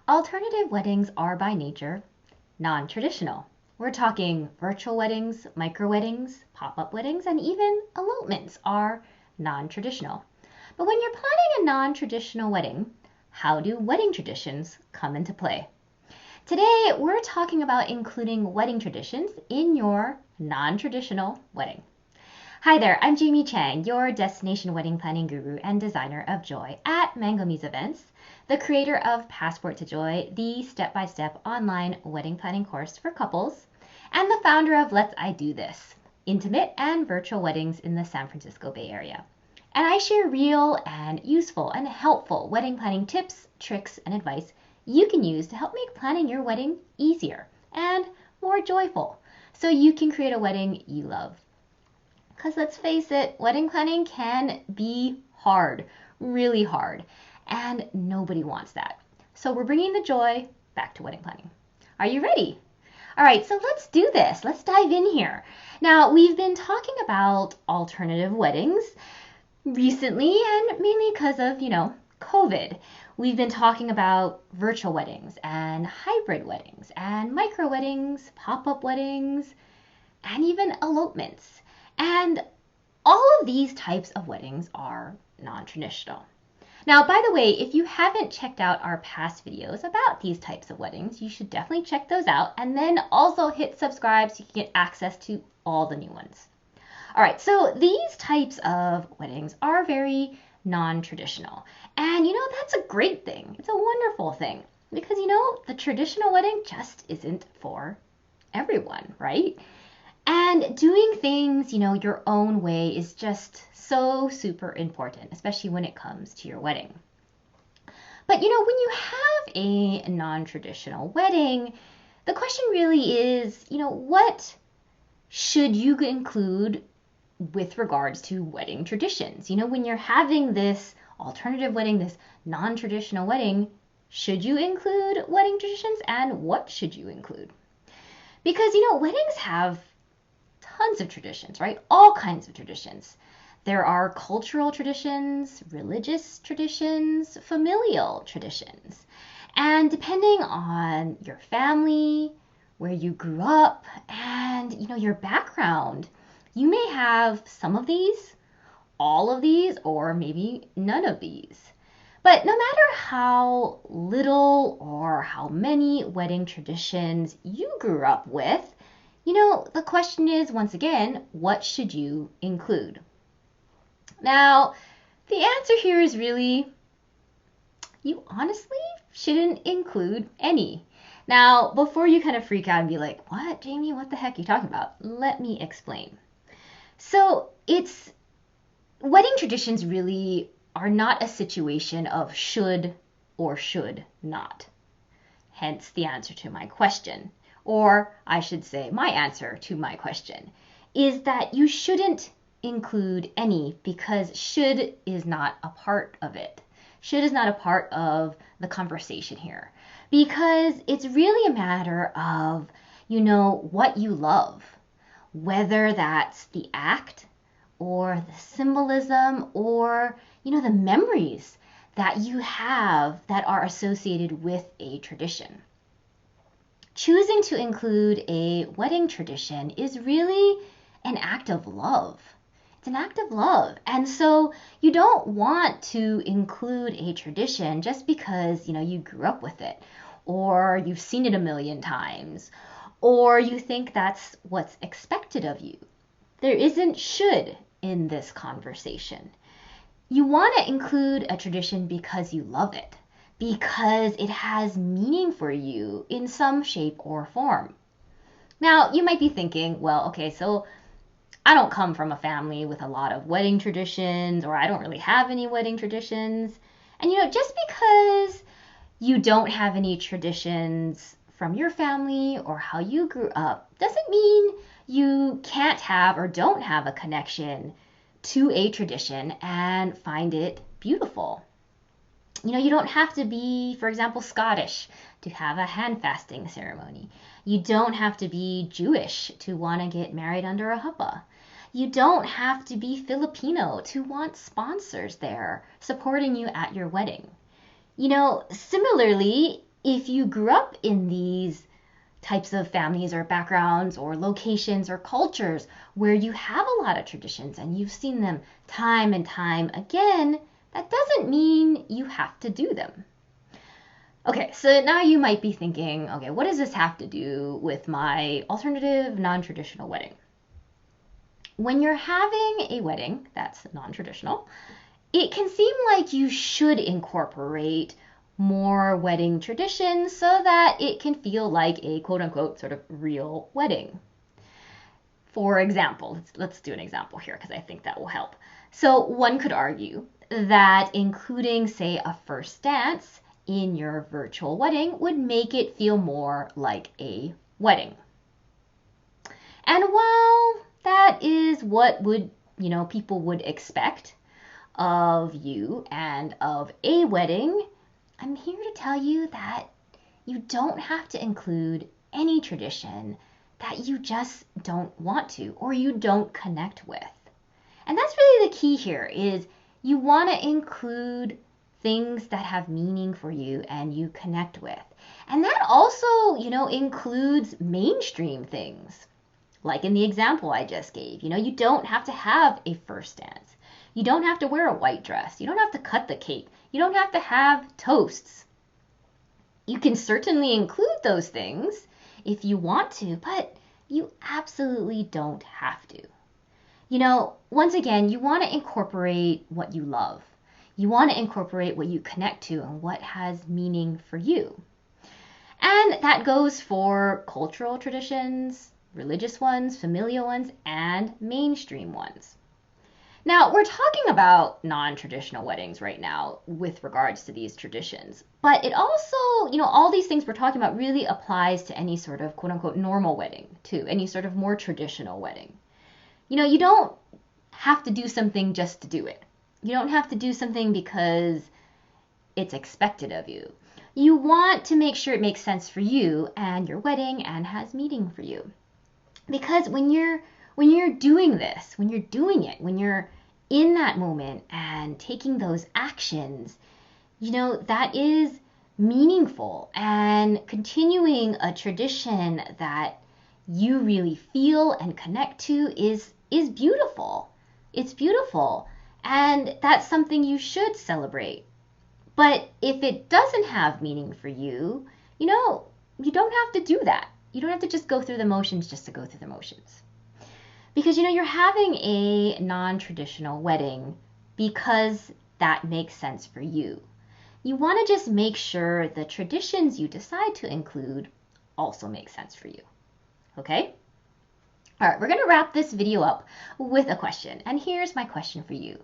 Alternative weddings are by nature non-traditional. We're talking virtual weddings, micro weddings, pop-up weddings, and even elopements are non-traditional. But when you're planning a non-traditional wedding, how do wedding traditions come into play? Today, we're talking about including wedding traditions in your non-traditional wedding. Hi there, I'm Jamie Chang, your destination wedding planning guru and designer of joy at Mangome's Events, the creator of Passport to Joy, the step-by-step online wedding planning course for couples, and the founder of Let's I Do This, intimate and virtual weddings in the San Francisco Bay Area. And I share real and useful and helpful wedding planning tips, tricks, and advice you can use to help make planning your wedding easier and more joyful so you can create a wedding you love. Because let's face it, wedding planning can be hard, really hard, and nobody wants that. So we're bringing the joy back to wedding planning. Are you ready? All right, so let's do this. Let's dive in here. Now, we've been talking about alternative weddings recently, and mainly because of, COVID. We've been talking about virtual weddings and hybrid weddings and micro weddings, pop-up weddings, and even elopements. And all of these types of weddings are non-traditional. Now, by the way, if you haven't checked out our past videos about these types of weddings, you should definitely check those out and then also hit subscribe so you can get access to all the new ones. All right, so these types of weddings are very non-traditional. And that's a great thing. It's a wonderful thing because the traditional wedding just isn't for everyone, right? And doing things, your own way is just so super important, especially when it comes to your wedding. But, when you have a non-traditional wedding, the question really is, what should you include with regards to wedding traditions? When you're having this alternative wedding, this non-traditional wedding, should you include wedding traditions and what should you include? Because, weddings have tons of traditions, right? All kinds of traditions. There are cultural traditions, religious traditions, familial traditions. And depending on your family, where you grew up, and your background, you may have some of these, all of these, or maybe none of these. But no matter how little or how many wedding traditions you grew up with, the question is, once again, what should you include? Now, the answer here is really, you honestly shouldn't include any. Now, before you kind of freak out and be like, what, Jamie, what the heck are you talking about? Let me explain. So wedding traditions really are not a situation of should or should not. Hence the answer to my question. Or I should say my answer to my question is that you shouldn't include any because should is not a part of it. Should is not a part of the conversation here because it's really a matter of, what you love, whether that's the act or the symbolism or, the memories that you have that are associated with a tradition. Choosing to include a wedding tradition is really an act of love. It's an act of love. And so you don't want to include a tradition just because, you grew up with it or you've seen it a million times or you think that's what's expected of you. There isn't should in this conversation. You want to include a tradition because you love it, because it has meaning for you in some shape or form. Now, you might be thinking, well, okay, so I don't come from a family with a lot of wedding traditions, or I don't really have any wedding traditions. And, just because you don't have any traditions from your family or how you grew up doesn't mean you can't have or don't have a connection to a tradition and find it beautiful. You don't have to be, for example, Scottish to have a hand fasting ceremony. You don't have to be Jewish to want to get married under a huppah. You don't have to be Filipino to want sponsors there supporting you at your wedding. Similarly, if you grew up in these types of families or backgrounds or locations or cultures where you have a lot of traditions and you've seen them time and time again, that doesn't mean you have to do them. Okay, so now you might be thinking, okay, what does this have to do with my alternative non-traditional wedding? When you're having a wedding that's non-traditional, it can seem like you should incorporate more wedding traditions so that it can feel like a quote-unquote sort of real wedding. For example, let's do an example here because I think that will help. So one could argue that including, say, a first dance in your virtual wedding would make it feel more like a wedding. And while that is what people would expect of you and of a wedding, I'm here to tell you that you don't have to include any tradition that you just don't want to or you don't connect with. And that's really the key here is you want to include things that have meaning for you and you connect with. And that also, includes mainstream things. Like in the example I just gave, you don't have to have a first dance. You don't have to wear a white dress. You don't have to cut the cake. You don't have to have toasts. You can certainly include those things if you want to, but you absolutely don't have to. Once again, you want to incorporate what you love. You want to incorporate what you connect to and what has meaning for you. And that goes for cultural traditions, religious ones, familial ones, and mainstream ones. Now, we're talking about non-traditional weddings right now with regards to these traditions, but it also, all these things we're talking about really applies to any sort of quote-unquote normal wedding too, any sort of more traditional wedding. You don't have to do something just to do it. You don't have to do something because it's expected of you. You want to make sure it makes sense for you and your wedding and has meaning for you. Because when you're doing this, when you're doing it, when you're in that moment and taking those actions, that is meaningful, and continuing a tradition that you really feel and connect to is beautiful. It's beautiful. And that's something you should celebrate. But if it doesn't have meaning for you, you don't have to do that. You don't have to just go through the motions just to go through the motions. Because, you're having a non-traditional wedding because that makes sense for you. You want to just make sure the traditions you decide to include also make sense for you. Okay? All right, we're going to wrap this video up with a question. And here's my question for you.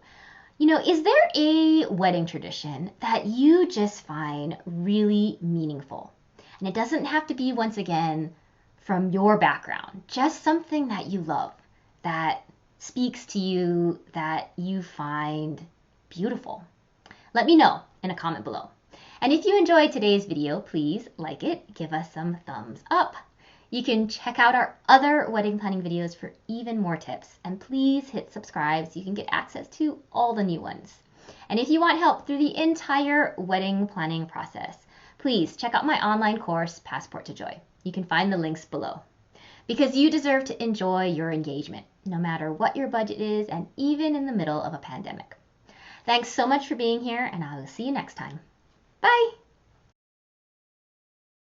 Is there a wedding tradition that you just find really meaningful? And it doesn't have to be, once again, from your background, just something that you love, that speaks to you, that you find beautiful. Let me know in a comment below. And if you enjoyed today's video, please like it, give us some thumbs up. You can check out our other wedding planning videos for even more tips. And please hit subscribe so you can get access to all the new ones. And if you want help through the entire wedding planning process, please check out my online course, Passport to Joy. You can find the links below. Because you deserve to enjoy your engagement, no matter what your budget is and even in the middle of a pandemic. Thanks so much for being here, and I will see you next time. Bye!